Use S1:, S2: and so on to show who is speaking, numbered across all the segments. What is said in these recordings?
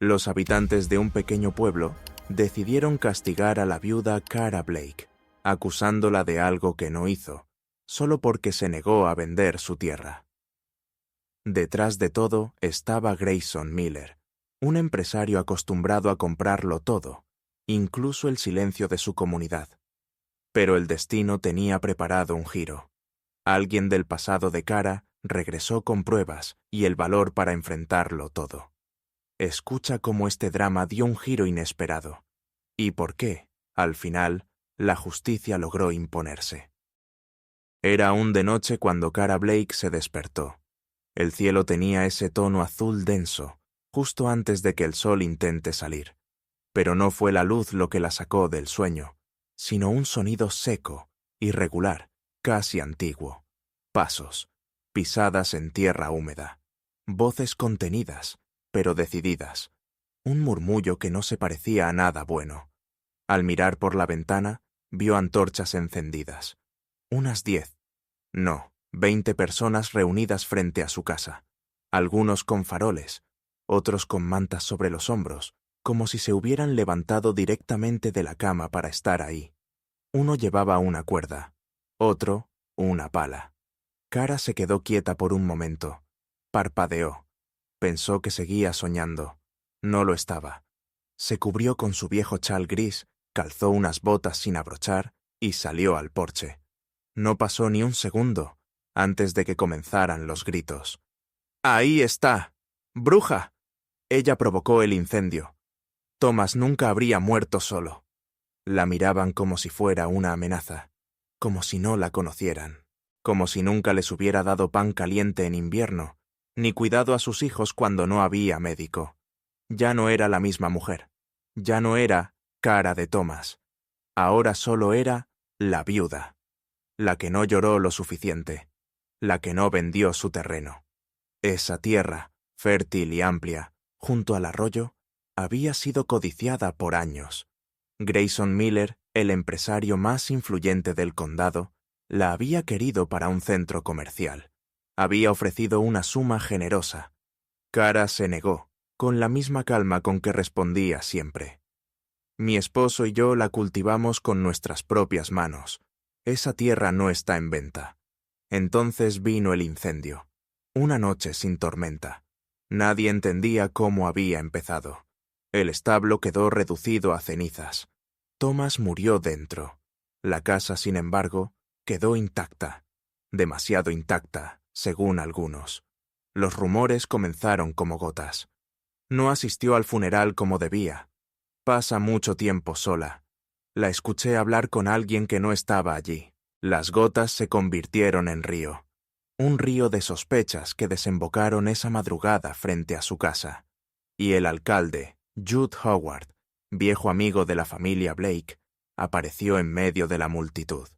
S1: Los habitantes de un pequeño pueblo decidieron castigar a la viuda Cara Blake, acusándola de algo que no hizo, solo porque se negó a vender su tierra. Detrás de todo estaba Grayson Miller, un empresario acostumbrado a comprarlo todo, incluso el silencio de su comunidad. Pero el destino tenía preparado un giro. Alguien del pasado de Cara regresó con pruebas y el valor para enfrentarlo todo. Escucha cómo este drama dio un giro inesperado, y por qué, al final, la justicia logró imponerse. Era aún de noche cuando Cara Blake se despertó. El cielo tenía ese tono azul denso, justo antes de que el sol intente salir. Pero no fue la luz lo que la sacó del sueño, sino un sonido seco, irregular, casi antiguo. Pasos, pisadas en tierra húmeda, voces contenidas, pero decididas, un murmullo que no se parecía a nada bueno. Al mirar por la ventana, vio antorchas encendidas. Unas 10, no, 20 personas reunidas frente a su casa, algunos con faroles, otros con mantas sobre los hombros, como si se hubieran levantado directamente de la cama para estar ahí. Uno llevaba una cuerda, otro una pala. Cara se quedó quieta por un momento. Parpadeó. Pensó que seguía soñando. No lo estaba. Se cubrió con su viejo chal gris, calzó unas botas sin abrochar y salió al porche. No pasó ni un segundo antes de que comenzaran los gritos. ¡Ahí está! ¡Bruja! Ella provocó el incendio. Thomas nunca habría muerto solo. La miraban como si fuera una amenaza, como si no la conocieran, como si nunca les hubiera dado pan caliente en invierno, ni cuidado a sus hijos cuando no había médico. Ya no era la misma mujer. Ya no era Cara de Thomas. Ahora solo era la viuda, la que no lloró lo suficiente, la que no vendió su terreno. Esa tierra, fértil y amplia, junto al arroyo, había sido codiciada por años. Grayson Miller, el empresario más influyente del condado, la había querido para un centro comercial. Había ofrecido una suma generosa. Cara se negó, con la misma calma con que respondía siempre. Mi esposo y yo la cultivamos con nuestras propias manos. Esa tierra no está en venta. Entonces vino el incendio. Una noche sin tormenta. Nadie entendía cómo había empezado. El establo quedó reducido a cenizas. Thomas murió dentro. La casa, sin embargo, quedó intacta. Demasiado intacta, según algunos. Los rumores comenzaron como gotas. No asistió al funeral como debía. Pasa mucho tiempo sola. La escuché hablar con alguien que no estaba allí. Las gotas se convirtieron en río. Un río de sospechas que desembocaron esa madrugada frente a su casa. Y el alcalde, Jude Howard, viejo amigo de la familia Blake, apareció en medio de la multitud.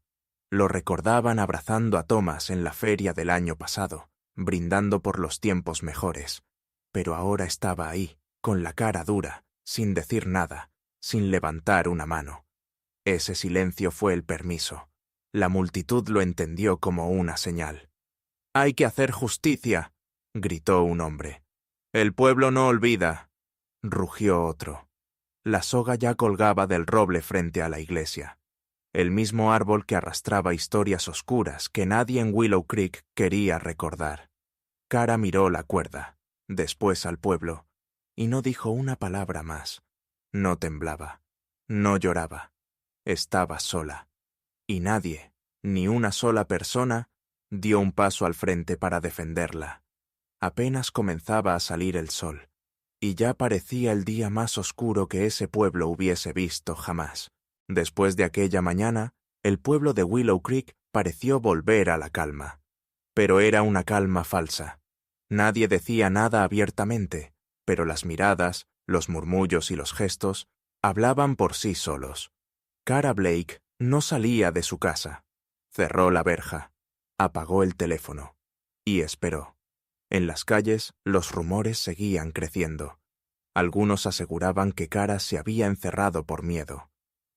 S1: Lo recordaban abrazando a Thomas en la feria del año pasado, brindando por los tiempos mejores. Pero ahora estaba ahí, con la cara dura, sin decir nada, sin levantar una mano. Ese silencio fue el permiso. La multitud lo entendió como una señal. «Hay que hacer justicia», gritó un hombre. «El pueblo no olvida», rugió otro. La soga ya colgaba del roble frente a la iglesia. El mismo árbol que arrastraba historias oscuras que nadie en Willow Creek quería recordar. Cara miró la cuerda, después al pueblo, y no dijo una palabra más. No temblaba, no lloraba. Estaba sola. Y nadie, ni una sola persona, dio un paso al frente para defenderla. Apenas comenzaba a salir el sol, y ya parecía el día más oscuro que ese pueblo hubiese visto jamás. Después de aquella mañana, el pueblo de Willow Creek pareció volver a la calma. Pero era una calma falsa. Nadie decía nada abiertamente, pero las miradas, los murmullos y los gestos hablaban por sí solos. Cara Blake no salía de su casa. Cerró la verja, apagó el teléfono y esperó. En las calles, los rumores seguían creciendo. Algunos aseguraban que Cara se había encerrado por miedo.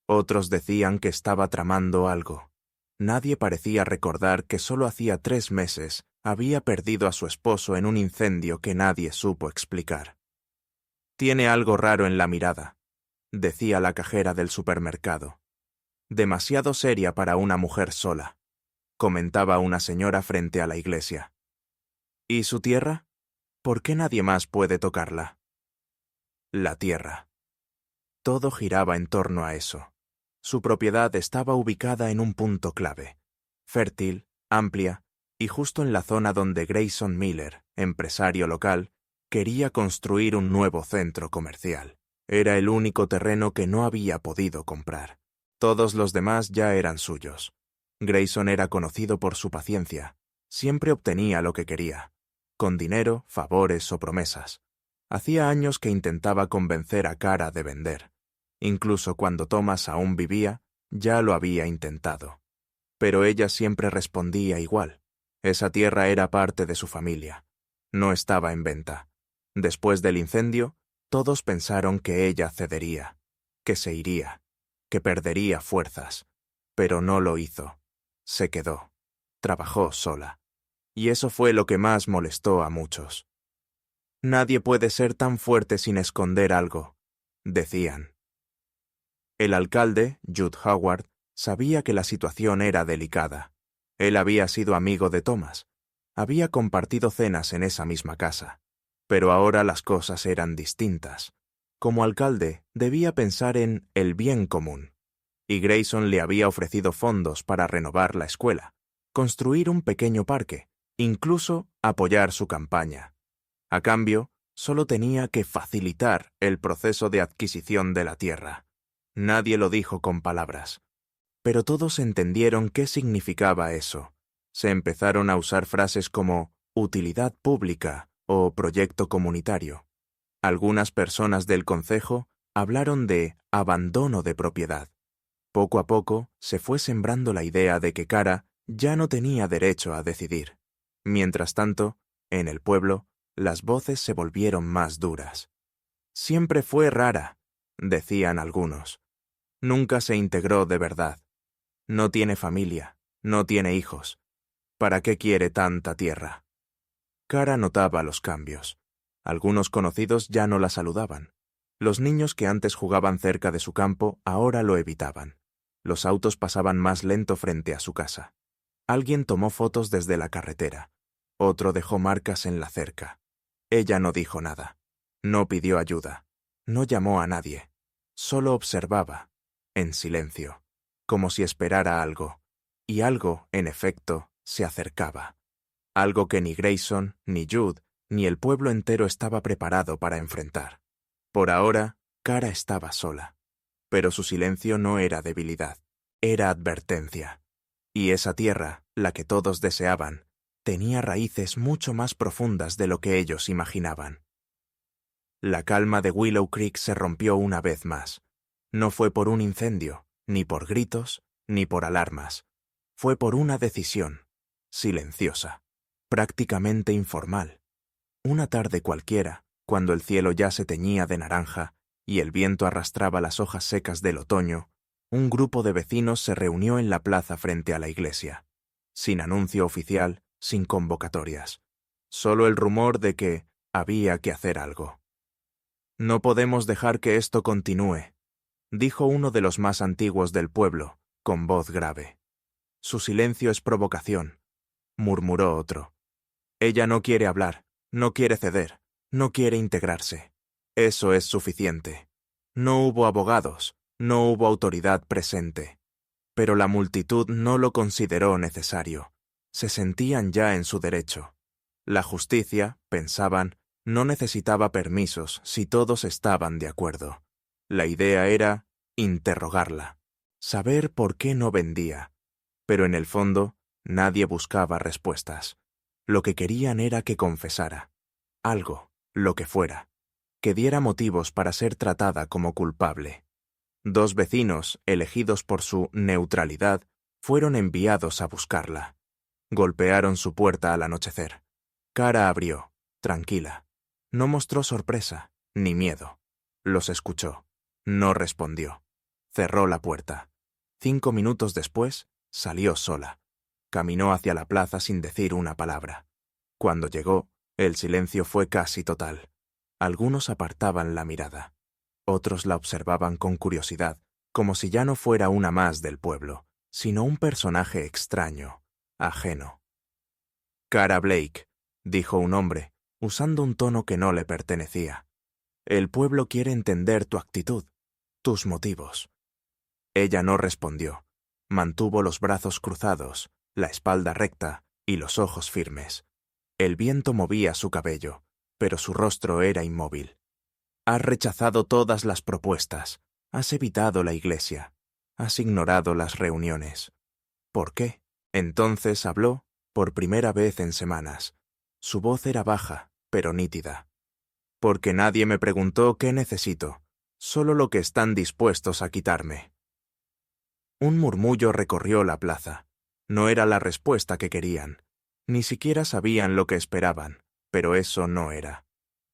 S1: Otros decían que estaba tramando algo. Nadie parecía recordar que solo hacía 3 meses había perdido a su esposo en un incendio que nadie supo explicar. Tiene algo raro en la mirada, decía la cajera del supermercado. Demasiado seria para una mujer sola, comentaba una señora frente a la iglesia. ¿Y su tierra? ¿Por qué nadie más puede tocarla? La tierra. Todo giraba en torno a eso. Su propiedad estaba ubicada en un punto clave, fértil, amplia, y justo en la zona donde Grayson Miller, empresario local, quería construir un nuevo centro comercial. Era el único terreno que no había podido comprar. Todos los demás ya eran suyos. Grayson era conocido por su paciencia. Siempre obtenía lo que quería, con dinero, favores o promesas. Hacía años que intentaba convencer a Kara de vender. Incluso cuando Thomas aún vivía, ya lo había intentado. Pero ella siempre respondía igual. Esa tierra era parte de su familia. No estaba en venta. Después del incendio, todos pensaron que ella cedería, que se iría, que perdería fuerzas. Pero no lo hizo. Se quedó. Trabajó sola. Y eso fue lo que más molestó a muchos. Nadie puede ser tan fuerte sin esconder algo, decían. El alcalde, Judd Howard, sabía que la situación era delicada. Él había sido amigo de Thomas. Había compartido cenas en esa misma casa. Pero ahora las cosas eran distintas. Como alcalde, debía pensar en el bien común. Y Grayson le había ofrecido fondos para renovar la escuela, construir un pequeño parque, incluso apoyar su campaña. A cambio, solo tenía que facilitar el proceso de adquisición de la tierra. Nadie lo dijo con palabras. Pero todos entendieron qué significaba eso. Se empezaron a usar frases como utilidad pública o proyecto comunitario. Algunas personas del concejo hablaron de abandono de propiedad. Poco a poco se fue sembrando la idea de que Kara ya no tenía derecho a decidir. Mientras tanto, en el pueblo, las voces se volvieron más duras. Siempre fue rara, decían algunos. Nunca se integró de verdad. No tiene familia, no tiene hijos. ¿Para qué quiere tanta tierra? Kara notaba los cambios. Algunos conocidos ya no la saludaban. Los niños que antes jugaban cerca de su campo ahora lo evitaban. Los autos pasaban más lento frente a su casa. Alguien tomó fotos desde la carretera. Otro dejó marcas en la cerca. Ella no dijo nada. No pidió ayuda. No llamó a nadie. Solo observaba, en silencio, como si esperara algo. Y algo, en efecto, se acercaba. Algo que ni Grayson, ni Judd, ni el pueblo entero estaba preparado para enfrentar. Por ahora, Kara estaba sola. Pero su silencio no era debilidad, era advertencia. Y esa tierra, la que todos deseaban, tenía raíces mucho más profundas de lo que ellos imaginaban. La calma de Willow Creek se rompió una vez más. No fue por un incendio, ni por gritos, ni por alarmas. Fue por una decisión, silenciosa, prácticamente informal. Una tarde cualquiera, cuando el cielo ya se teñía de naranja y el viento arrastraba las hojas secas del otoño, un grupo de vecinos se reunió en la plaza frente a la iglesia, sin anuncio oficial, sin convocatorias. Solo el rumor de que había que hacer algo. «No podemos dejar que esto continúe», dijo uno de los más antiguos del pueblo, con voz grave. «Su silencio es provocación», murmuró otro. «Ella no quiere hablar, no quiere ceder, no quiere integrarse. Eso es suficiente. No hubo abogados, no hubo autoridad presente. Pero la multitud no lo consideró necesario. Se sentían ya en su derecho. La justicia, pensaban, no necesitaba permisos si todos estaban de acuerdo. La idea era interrogarla, saber por qué no vendía. Pero en el fondo, nadie buscaba respuestas. Lo que querían era que confesara. Algo, lo que fuera, que diera motivos para ser tratada como culpable. 2 vecinos, elegidos por su neutralidad, fueron enviados a buscarla. Golpearon su puerta al anochecer. Kara abrió, tranquila. No mostró sorpresa, ni miedo. Los escuchó. No respondió. Cerró la puerta. 5 minutos después, salió sola. Caminó hacia la plaza sin decir una palabra. Cuando llegó, el silencio fue casi total. Algunos apartaban la mirada. Otros la observaban con curiosidad, como si ya no fuera una más del pueblo, sino un personaje extraño, ajeno. «Cara Blake», dijo un hombre, usando un tono que no le pertenecía. «El pueblo quiere entender tu actitud, tus motivos». Ella no respondió. Mantuvo los brazos cruzados, la espalda recta y los ojos firmes. El viento movía su cabello, pero su rostro era inmóvil. «Has rechazado todas las propuestas. Has evitado la iglesia. Has ignorado las reuniones. ¿Por qué?» Entonces habló, por primera vez en semanas. Su voz era baja, pero nítida. «Porque nadie me preguntó qué necesito, solo lo que están dispuestos a quitarme». Un murmullo recorrió la plaza. No era la respuesta que querían. Ni siquiera sabían lo que esperaban, pero eso no era.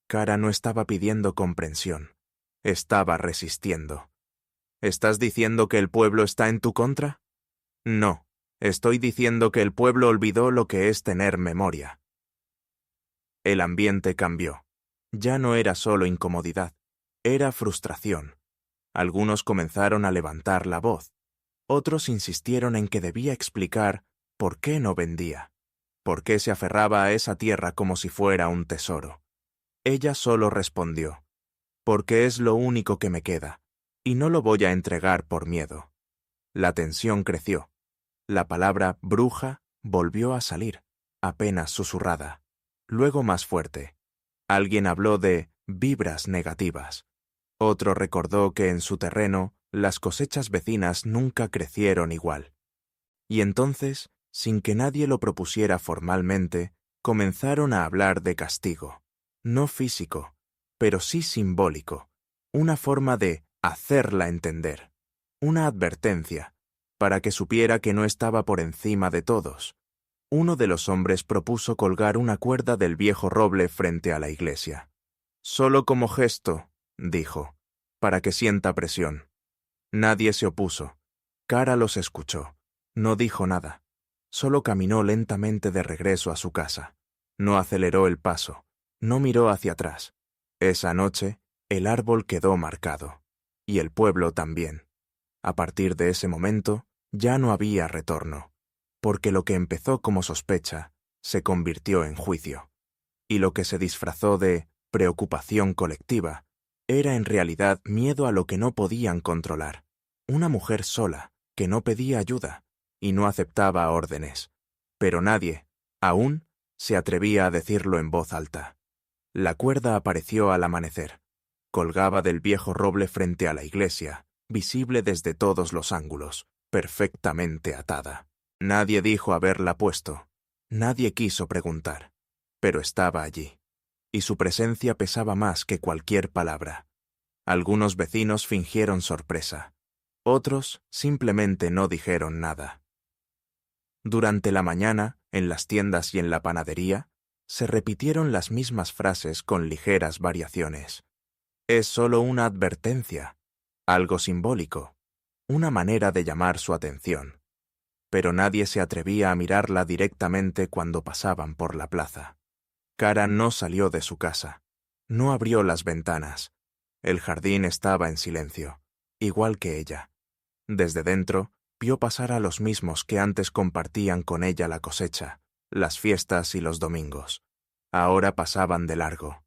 S1: Cara no estaba pidiendo comprensión. Estaba resistiendo. «¿Estás diciendo que el pueblo está en tu contra?» «No, estoy diciendo que el pueblo olvidó lo que es tener memoria». El ambiente cambió. Ya no era solo incomodidad, era frustración. Algunos comenzaron a levantar la voz. Otros insistieron en que debía explicar por qué no vendía, por qué se aferraba a esa tierra como si fuera un tesoro. Ella solo respondió: «Porque es lo único que me queda, y no lo voy a entregar por miedo». La tensión creció. La palabra bruja volvió a salir, apenas susurrada, luego más fuerte. Alguien habló de vibras negativas. Otro recordó que en su terreno las cosechas vecinas nunca crecieron igual. Y entonces, sin que nadie lo propusiera formalmente, comenzaron a hablar de castigo. No físico, pero sí simbólico. Una forma de hacerla entender. Una advertencia, para que supiera que no estaba por encima de todos. Uno de los hombres propuso colgar una cuerda del viejo roble frente a la iglesia. «Solo como gesto», dijo, «para que sienta presión». Nadie se opuso. Cara los escuchó. No dijo nada. Solo caminó lentamente de regreso a su casa. No aceleró el paso. No miró hacia atrás. Esa noche, el árbol quedó marcado. Y el pueblo también. A partir de ese momento, ya no había retorno. Porque lo que empezó como sospecha se convirtió en juicio. Y lo que se disfrazó de preocupación colectiva era en realidad miedo a lo que no podían controlar. Una mujer sola, que no pedía ayuda y no aceptaba órdenes. Pero nadie, aún, se atrevía a decirlo en voz alta. La cuerda apareció al amanecer. Colgaba del viejo roble frente a la iglesia, visible desde todos los ángulos, perfectamente atada. Nadie dijo haberla puesto. Nadie quiso preguntar. Pero estaba allí. Y su presencia pesaba más que cualquier palabra. Algunos vecinos fingieron sorpresa. Otros simplemente no dijeron nada. Durante la mañana, en las tiendas y en la panadería, se repitieron las mismas frases con ligeras variaciones. Es solo una advertencia, algo simbólico, una manera de llamar su atención. Pero nadie se atrevía a mirarla directamente cuando pasaban por la plaza. Cara no salió de su casa. No abrió las ventanas. El jardín estaba en silencio, igual que ella. Desde dentro, vio pasar a los mismos que antes compartían con ella la cosecha, las fiestas y los domingos. Ahora pasaban de largo.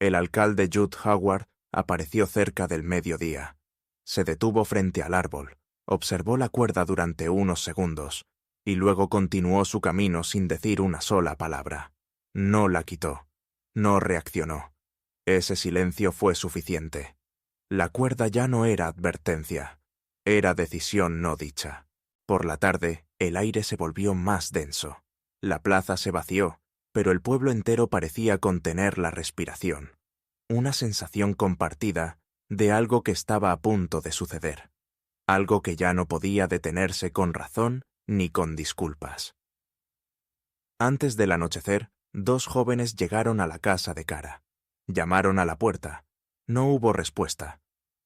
S1: El alcalde Judd Howard apareció cerca del mediodía. Se detuvo frente al árbol, observó la cuerda durante unos segundos, y luego continuó su camino sin decir una sola palabra. No la quitó. No reaccionó. Ese silencio fue suficiente. La cuerda ya no era advertencia. Era decisión no dicha. Por la tarde, el aire se volvió más denso. La plaza se vació, pero el pueblo entero parecía contener la respiración. Una sensación compartida de algo que estaba a punto de suceder. Algo que ya no podía detenerse con razón ni con disculpas. Antes del anochecer, 2 jóvenes llegaron a la casa de Cara. Llamaron a la puerta. No hubo respuesta.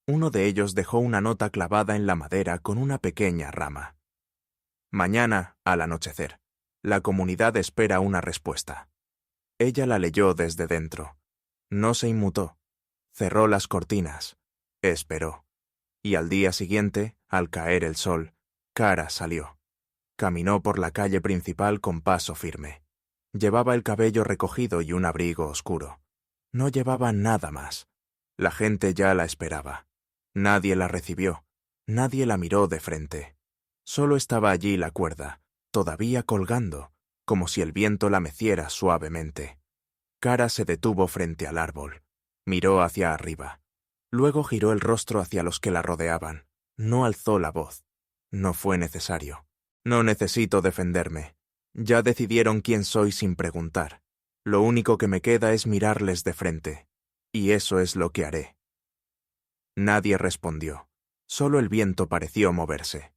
S1: Uno de ellos dejó una nota clavada en la madera con una pequeña rama. Mañana, al anochecer. La comunidad espera una respuesta. Ella la leyó desde dentro. No se inmutó. Cerró las cortinas. Esperó. Y al día siguiente, al caer el sol, Kara salió. Caminó por la calle principal con paso firme. Llevaba el cabello recogido y un abrigo oscuro. No llevaba nada más. La gente ya la esperaba. Nadie la recibió. Nadie la miró de frente. Solo estaba allí la cuerda, todavía colgando, como si el viento la meciera suavemente. Kara se detuvo frente al árbol. Miró hacia arriba. Luego giró el rostro hacia los que la rodeaban. No alzó la voz. No fue necesario. No necesito defenderme. Ya decidieron quién soy sin preguntar. Lo único que me queda es mirarles de frente. Y eso es lo que haré. Nadie respondió. Solo el viento pareció moverse.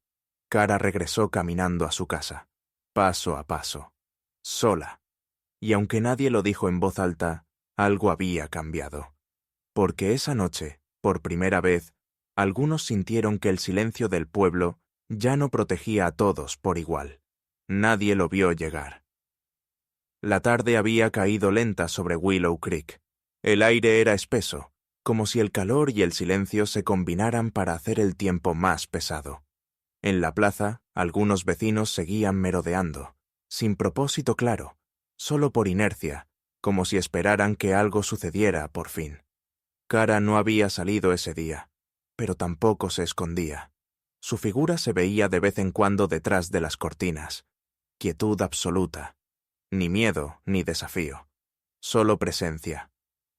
S1: Kara regresó caminando a su casa, paso a paso, sola. Y aunque nadie lo dijo en voz alta, algo había cambiado. Porque esa noche, por primera vez, algunos sintieron que el silencio del pueblo ya no protegía a todos por igual. Nadie lo vio llegar. La tarde había caído lenta sobre Willow Creek. El aire era espeso, como si el calor y el silencio se combinaran para hacer el tiempo más pesado. En la plaza, algunos vecinos seguían merodeando, sin propósito claro, solo por inercia, como si esperaran que algo sucediera por fin. Kara no había salido ese día, pero tampoco se escondía. Su figura se veía de vez en cuando detrás de las cortinas. Quietud absoluta. Ni miedo ni desafío. Solo presencia.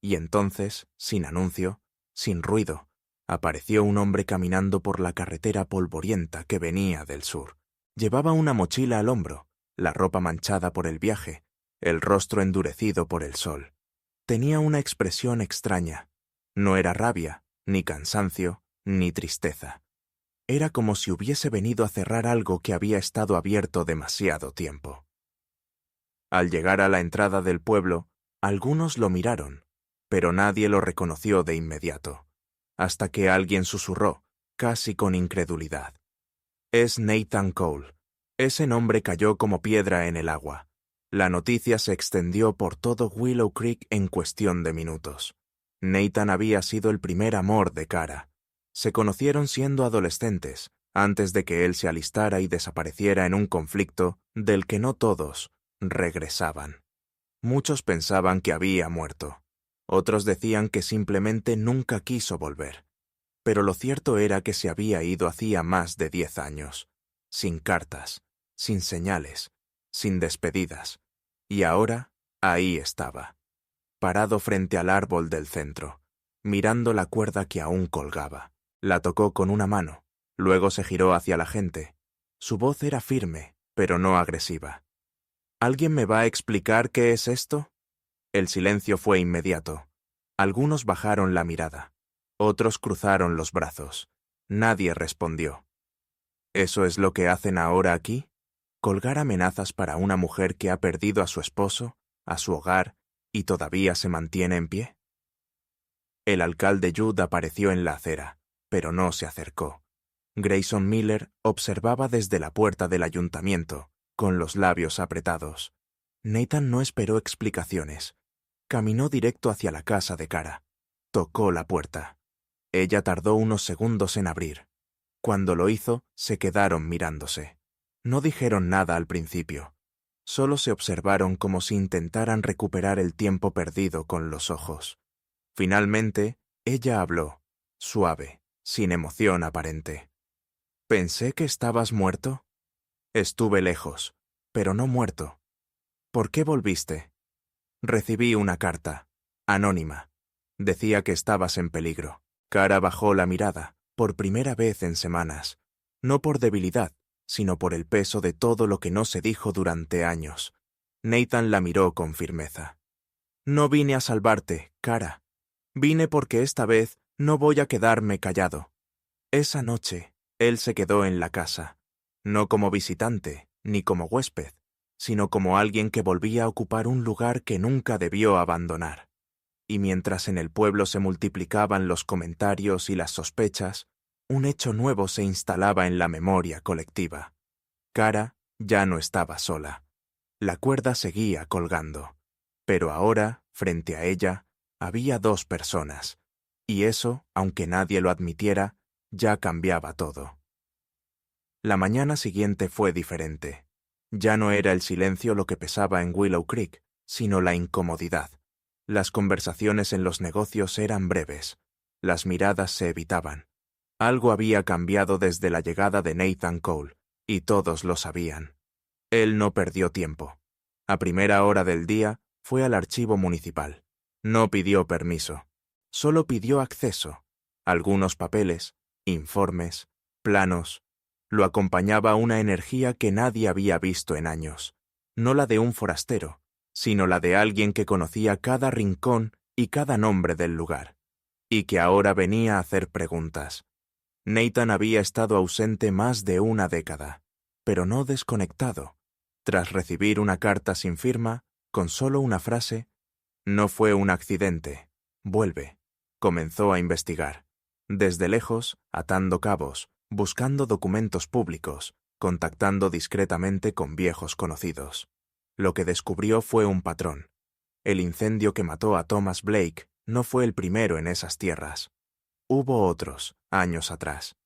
S1: Y entonces, sin anuncio, sin ruido, apareció un hombre caminando por la carretera polvorienta que venía del sur. Llevaba una mochila al hombro, la ropa manchada por el viaje, el rostro endurecido por el sol. Tenía una expresión extraña. No era rabia, ni cansancio, ni tristeza. Era como si hubiese venido a cerrar algo que había estado abierto demasiado tiempo. Al llegar a la entrada del pueblo, algunos lo miraron, pero nadie lo reconoció de inmediato, hasta que alguien susurró, casi con incredulidad. Es Nathan Cole. Ese nombre cayó como piedra en el agua. La noticia se extendió por todo Willow Creek en cuestión de minutos. Nathan había sido el primer amor de Kara. Se conocieron siendo adolescentes, antes de que él se alistara y desapareciera en un conflicto del que no todos regresaban. Muchos pensaban que había muerto. Otros decían que simplemente nunca quiso volver. Pero lo cierto era que se había ido hacía más de 10 años, sin cartas, sin señales, sin despedidas. Y ahora, ahí estaba, parado frente al árbol del centro, mirando la cuerda que aún colgaba. La tocó con una mano, luego se giró hacia la gente. Su voz era firme, pero no agresiva. ¿Alguien me va a explicar qué es esto? El silencio fue inmediato. Algunos bajaron la mirada. Otros cruzaron los brazos. Nadie respondió. ¿Eso es lo que hacen ahora aquí? ¿Colgar amenazas para una mujer que ha perdido a su esposo, a su hogar, y todavía se mantiene en pie? El alcalde Judd apareció en la acera, pero no se acercó. Grayson Miller observaba desde la puerta del ayuntamiento, con los labios apretados. Nathan no esperó explicaciones. Caminó directo hacia la casa de Kara. Tocó la puerta. Ella tardó unos segundos en abrir. Cuando lo hizo, se quedaron mirándose. No dijeron nada al principio. Solo se observaron como si intentaran recuperar el tiempo perdido con los ojos. Finalmente, ella habló, suave, sin emoción aparente. «Pensé que estabas muerto». «Estuve lejos, pero no muerto». «¿Por qué volviste?» «Recibí una carta, anónima. Decía que estabas en peligro». Kara bajó la mirada, por primera vez en semanas, no por debilidad, sino por el peso de todo lo que no se dijo durante años. Nathan la miró con firmeza. «No vine a salvarte, Kara. Vine porque esta vez no voy a quedarme callado». Esa noche, él se quedó en la casa, no como visitante, ni como huésped, sino como alguien que volvía a ocupar un lugar que nunca debió abandonar. Y mientras en el pueblo se multiplicaban los comentarios y las sospechas, un hecho nuevo se instalaba en la memoria colectiva. Kara ya no estaba sola. La cuerda seguía colgando, pero ahora, frente a ella, había 2 personas, y eso, aunque nadie lo admitiera, ya cambiaba todo. La mañana siguiente fue diferente. Ya no era el silencio lo que pesaba en Willow Creek, sino la incomodidad. Las conversaciones en los negocios eran breves. Las miradas se evitaban. Algo había cambiado desde la llegada de Nathan Cole, y todos lo sabían. Él no perdió tiempo. A primera hora del día fue al archivo municipal. No pidió permiso. Solo pidió acceso. Algunos papeles, informes, planos. Lo acompañaba una energía que nadie había visto en años. No la de un forastero, sino la de alguien que conocía cada rincón y cada nombre del lugar, y que ahora venía a hacer preguntas. Nathan había estado ausente más de una década, pero no desconectado. Tras recibir una carta sin firma, con solo una frase, «No fue un accidente, vuelve», comenzó a investigar. Desde lejos, atando cabos, buscando documentos públicos, contactando discretamente con viejos conocidos. Lo que descubrió fue un patrón. El incendio que mató a Thomas Blake no fue el primero en esas tierras. Hubo otros, años atrás.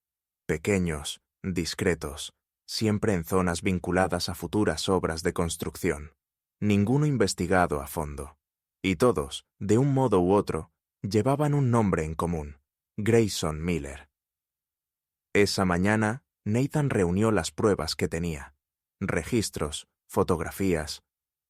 S1: Pequeños, discretos, siempre en zonas vinculadas a futuras obras de construcción. Ninguno investigado a fondo. Y todos, de un modo u otro, llevaban un nombre en común: Grayson Miller. Esa mañana, Nathan reunió las pruebas que tenía: registros, fotografías,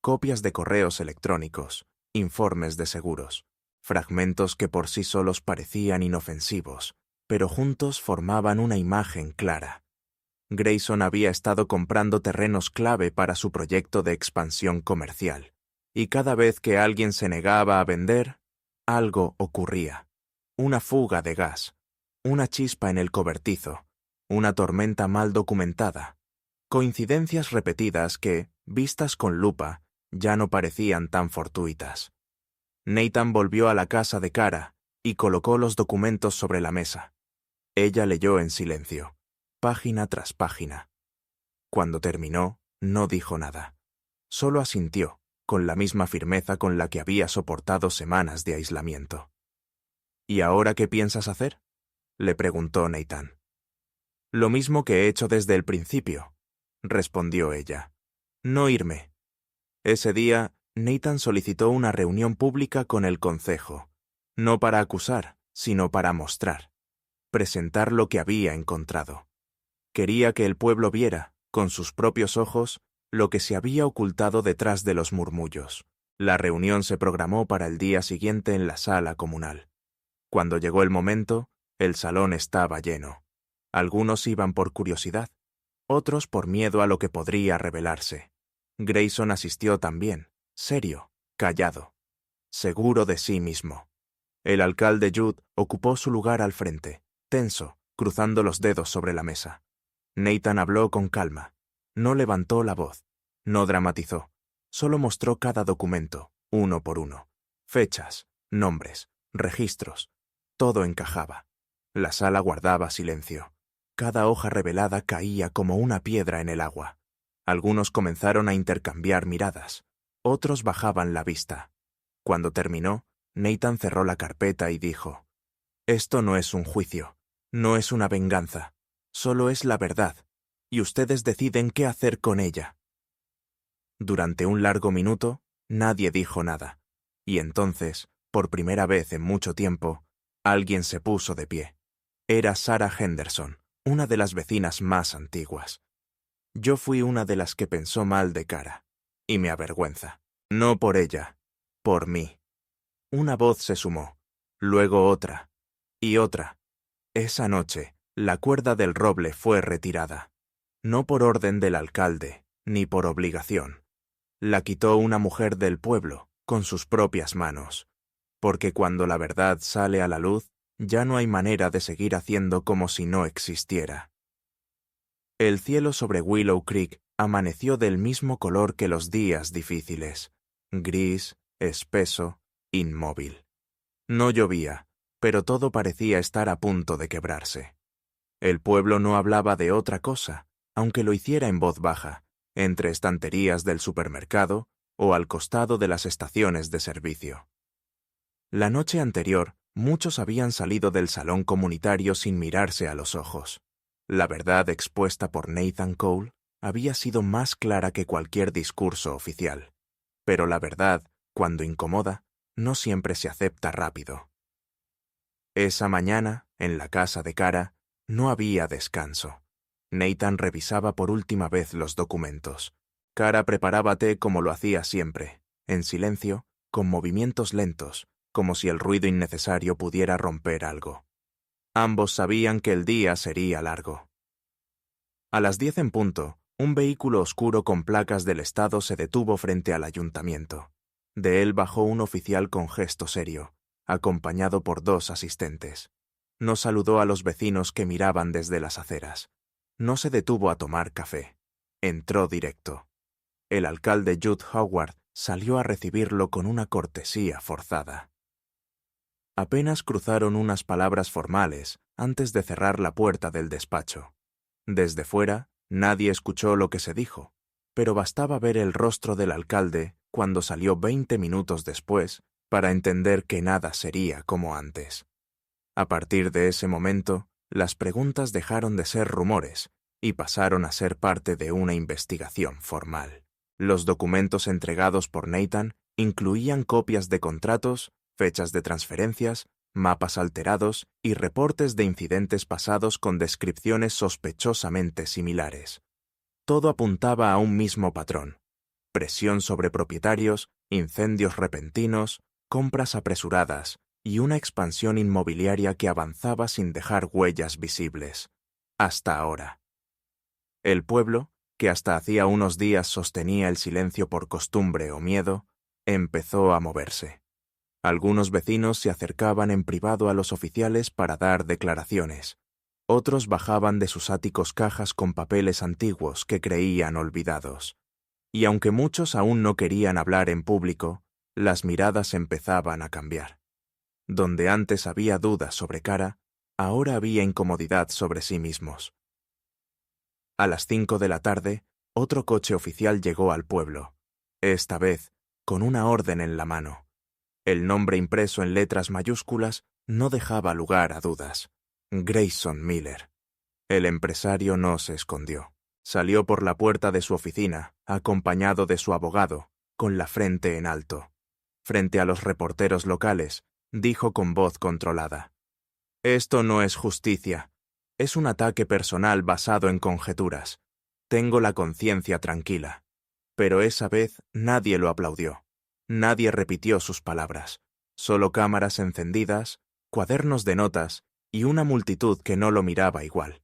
S1: copias de correos electrónicos, informes de seguros, fragmentos que por sí solos parecían inofensivos, pero juntos formaban una imagen clara. Grayson había estado comprando terrenos clave para su proyecto de expansión comercial, y cada vez que alguien se negaba a vender, algo ocurría. Una fuga de gas, una chispa en el cobertizo, una tormenta mal documentada. Coincidencias repetidas que, vistas con lupa, ya no parecían tan fortuitas. Nathan volvió a la casa de Kara y colocó los documentos sobre la mesa. Ella leyó en silencio, página tras página. Cuando terminó, no dijo nada. Solo asintió, con la misma firmeza con la que había soportado semanas de aislamiento. «¿Y ahora qué piensas hacer?», le preguntó Nathan. «Lo mismo que he hecho desde el principio», respondió ella. «No irme». Ese día, Nathan solicitó una reunión pública con el concejo, no para acusar, sino para mostrar, presentar lo que había encontrado. Quería que el pueblo viera, con sus propios ojos, lo que se había ocultado detrás de los murmullos. La reunión se programó para el día siguiente en la sala comunal. Cuando llegó el momento, el salón estaba lleno. Algunos iban por curiosidad, otros por miedo a lo que podría revelarse. Grayson asistió también, serio, callado, seguro de sí mismo. El alcalde Judd ocupó su lugar al frente, tenso, cruzando los dedos sobre la mesa. Nathan habló con calma. No levantó la voz, no dramatizó. Solo mostró cada documento, uno por uno. Fechas, nombres, registros. Todo encajaba. La sala guardaba silencio. Cada hoja revelada caía como una piedra en el agua. Algunos comenzaron a intercambiar miradas. Otros bajaban la vista. Cuando terminó, Nathan cerró la carpeta y dijo: «Esto no es un juicio, no es una venganza, solo es la verdad, y ustedes deciden qué hacer con ella». Durante un largo minuto, nadie dijo nada, y entonces, por primera vez en mucho tiempo, alguien se puso de pie. Era Sarah Henderson, una de las vecinas más antiguas. Yo fui una de las que pensó mal de Kara, y me avergüenza. No por ella, por mí. Una voz se sumó, luego otra, y otra. Esa noche, la cuerda del roble fue retirada. No por orden del alcalde, ni por obligación. La quitó una mujer del pueblo, con sus propias manos. Porque cuando la verdad sale a la luz, ya no hay manera de seguir haciendo como si no existiera. El cielo sobre Willow Creek amaneció del mismo color que los días difíciles, gris, espeso, inmóvil. No llovía, pero todo parecía estar a punto de quebrarse. El pueblo no hablaba de otra cosa, aunque lo hiciera en voz baja, entre estanterías del supermercado o al costado de las estaciones de servicio. La noche anterior, muchos habían salido del salón comunitario sin mirarse a los ojos. La verdad expuesta por Nathan Cole había sido más clara que cualquier discurso oficial. Pero la verdad, cuando incomoda, no siempre se acepta rápido. Esa mañana, en la casa de Kara, no había descanso. Nathan revisaba por última vez los documentos. Kara preparaba té como lo hacía siempre, en silencio, con movimientos lentos, como si el ruido innecesario pudiera romper algo. Ambos sabían que el día sería largo. A las 10 en punto, un vehículo oscuro con placas del estado se detuvo frente al ayuntamiento. De él bajó un oficial con gesto serio, acompañado por 2 asistentes. No saludó a los vecinos que miraban desde las aceras. No se detuvo a tomar café. Entró directo. El alcalde Judd Howard salió a recibirlo con una cortesía forzada. Apenas cruzaron unas palabras formales antes de cerrar la puerta del despacho. Desde fuera, nadie escuchó lo que se dijo, pero bastaba ver el rostro del alcalde cuando salió 20 minutos después para entender que nada sería como antes. A partir de ese momento, las preguntas dejaron de ser rumores y pasaron a ser parte de una investigación formal. Los documentos entregados por Nathan incluían copias de contratos, fechas de transferencias, mapas alterados y reportes de incidentes pasados con descripciones sospechosamente similares. Todo apuntaba a un mismo patrón: presión sobre propietarios, incendios repentinos, compras apresuradas y una expansión inmobiliaria que avanzaba sin dejar huellas visibles. Hasta ahora. El pueblo, que hasta hacía unos días sostenía el silencio por costumbre o miedo, empezó a moverse. Algunos vecinos se acercaban en privado a los oficiales para dar declaraciones. Otros bajaban de sus áticos cajas con papeles antiguos que creían olvidados. Y aunque muchos aún no querían hablar en público, las miradas empezaban a cambiar. Donde antes había dudas sobre Kara, ahora había incomodidad sobre sí mismos. A las 5 de la tarde, otro coche oficial llegó al pueblo, esta vez con una orden en la mano. El nombre impreso en letras mayúsculas no dejaba lugar a dudas: Grayson Miller. El empresario no se escondió. Salió por la puerta de su oficina, acompañado de su abogado, con la frente en alto. Frente a los reporteros locales, dijo con voz controlada: «Esto no es justicia. Es un ataque personal basado en conjeturas. Tengo la conciencia tranquila». Pero esa vez nadie lo aplaudió. Nadie repitió sus palabras. Solo cámaras encendidas, cuadernos de notas y una multitud que no lo miraba igual.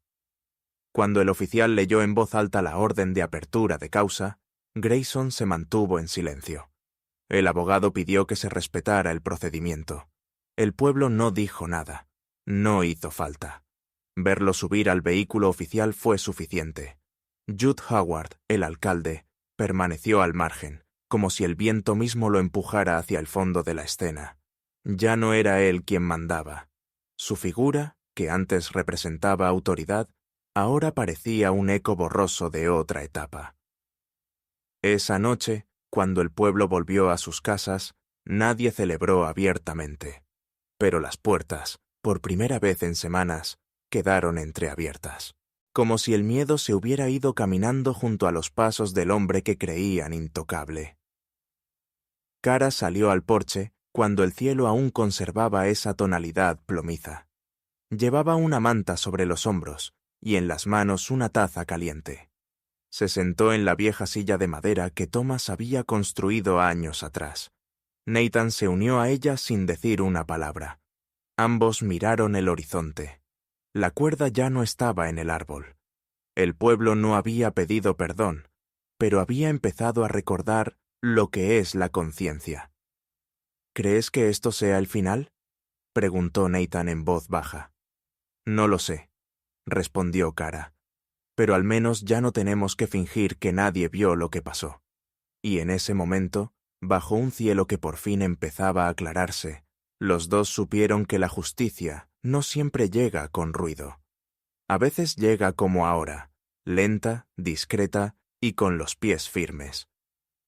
S1: Cuando el oficial leyó en voz alta la orden de apertura de causa, Grayson se mantuvo en silencio. El abogado pidió que se respetara el procedimiento. El pueblo no dijo nada. No hizo falta. Verlo subir al vehículo oficial fue suficiente. Judd Howard, el alcalde, permaneció al margen, como si el viento mismo lo empujara hacia el fondo de la escena. Ya no era él quien mandaba. Su figura, que antes representaba autoridad, ahora parecía un eco borroso de otra etapa. Esa noche, cuando el pueblo volvió a sus casas, nadie celebró abiertamente. Pero las puertas, por primera vez en semanas, quedaron entreabiertas, como si el miedo se hubiera ido caminando junto a los pasos del hombre que creían intocable. Kara salió al porche cuando el cielo aún conservaba esa tonalidad plomiza. Llevaba una manta sobre los hombros y en las manos una taza caliente. Se sentó en la vieja silla de madera que Thomas había construido años atrás. Nathan se unió a ella sin decir una palabra. Ambos miraron el horizonte. La cuerda ya no estaba en el árbol. El pueblo no había pedido perdón, pero había empezado a recordar lo que es la conciencia. ¿Crees que esto sea el final?, preguntó Nathan en voz baja. No lo sé, respondió Kara, pero al menos ya no tenemos que fingir que nadie vio lo que pasó. Y en ese momento, bajo un cielo que por fin empezaba a aclararse, los dos supieron que la justicia no siempre llega con ruido. A veces llega como ahora, lenta, discreta y con los pies firmes.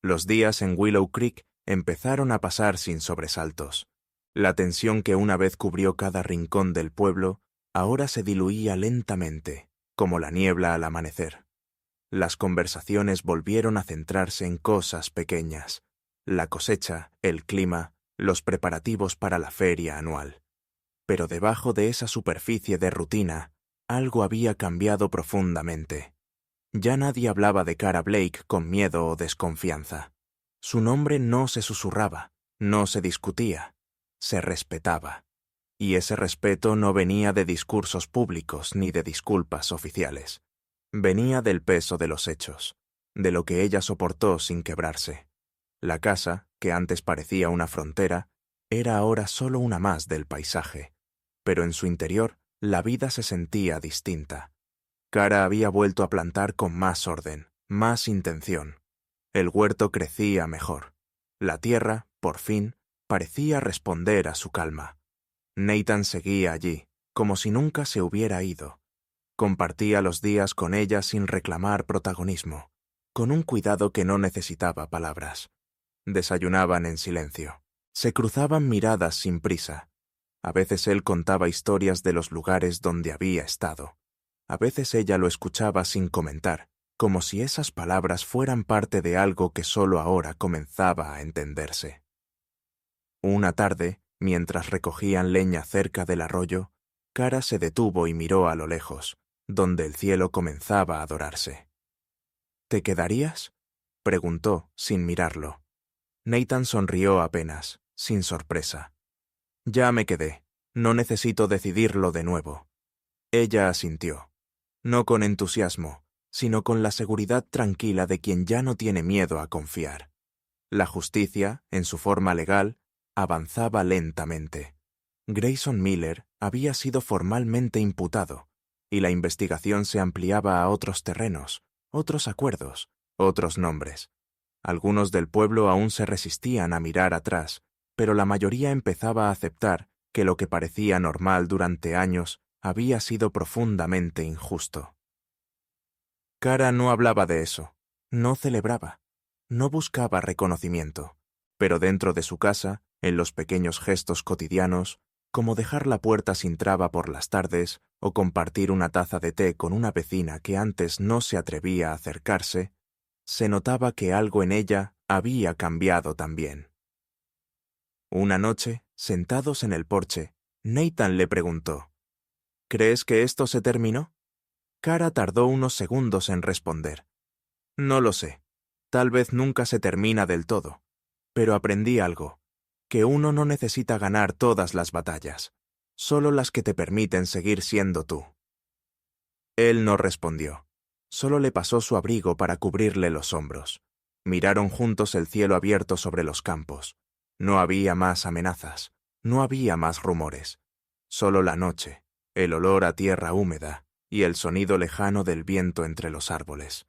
S1: Los días en Willow Creek empezaron a pasar sin sobresaltos. La tensión que una vez cubrió cada rincón del pueblo ahora se diluía lentamente, como la niebla al amanecer. Las conversaciones volvieron a centrarse en cosas pequeñas: la cosecha, el clima, los preparativos para la feria anual. Pero debajo de esa superficie de rutina, algo había cambiado profundamente. Ya nadie hablaba de Cara Blake con miedo o desconfianza. Su nombre no se susurraba, no se discutía, se respetaba. Y ese respeto no venía de discursos públicos ni de disculpas oficiales. Venía del peso de los hechos, de lo que ella soportó sin quebrarse. La casa, que antes parecía una frontera, era ahora solo una más del paisaje. Pero en su interior, la vida se sentía distinta. Cara había vuelto a plantar con más orden, más intención. El huerto crecía mejor. La tierra, por fin, parecía responder a su calma. Nathan seguía allí, como si nunca se hubiera ido. Compartía los días con ella sin reclamar protagonismo, con un cuidado que no necesitaba palabras. Desayunaban en silencio. Se cruzaban miradas sin prisa. A veces él contaba historias de los lugares donde había estado. A veces ella lo escuchaba sin comentar, como si esas palabras fueran parte de algo que solo ahora comenzaba a entenderse. Una tarde, mientras recogían leña cerca del arroyo, Cara se detuvo y miró a lo lejos, donde el cielo comenzaba a dorarse. ¿Te quedarías?, preguntó, sin mirarlo. Nathan sonrió apenas, sin sorpresa. Ya me quedé. No necesito decidirlo de nuevo. Ella asintió. No con entusiasmo, sino con la seguridad tranquila de quien ya no tiene miedo a confiar. La justicia, en su forma legal, avanzaba lentamente. Grayson Miller había sido formalmente imputado, y la investigación se ampliaba a otros terrenos, otros acuerdos, otros nombres. Algunos del pueblo aún se resistían a mirar atrás, pero la mayoría empezaba a aceptar que lo que parecía normal durante años había sido profundamente injusto. Cara no hablaba de eso, no celebraba, no buscaba reconocimiento, pero dentro de su casa, en los pequeños gestos cotidianos, como dejar la puerta sin traba por las tardes o compartir una taza de té con una vecina que antes no se atrevía a acercarse, se notaba que algo en ella había cambiado también. Una noche, sentados en el porche, Nathan le preguntó: ¿crees que esto se terminó? Cara tardó unos segundos en responder. No lo sé. Tal vez nunca se termina del todo. Pero aprendí algo: que uno no necesita ganar todas las batallas, solo las que te permiten seguir siendo tú. Él no respondió. Solo le pasó su abrigo para cubrirle los hombros. Miraron juntos el cielo abierto sobre los campos. No había más amenazas, no había más rumores. Solo la noche, el olor a tierra húmeda y el sonido lejano del viento entre los árboles.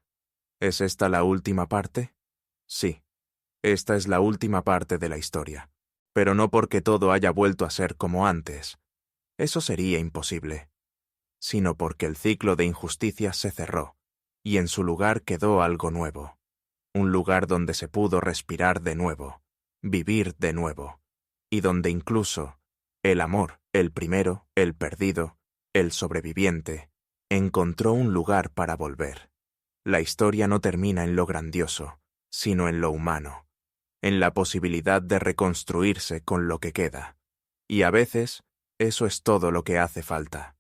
S1: ¿Es esta la última parte? Sí, esta es la última parte de la historia, pero no porque todo haya vuelto a ser como antes. Eso sería imposible. Sino porque el ciclo de injusticia se cerró, y en su lugar quedó algo nuevo. Un lugar donde se pudo respirar de nuevo, vivir de nuevo, y donde incluso el amor, el primero, el perdido, el sobreviviente, encontró un lugar para volver. La historia no termina en lo grandioso, sino en lo humano, en la posibilidad de reconstruirse con lo que queda. Y a veces, eso es todo lo que hace falta.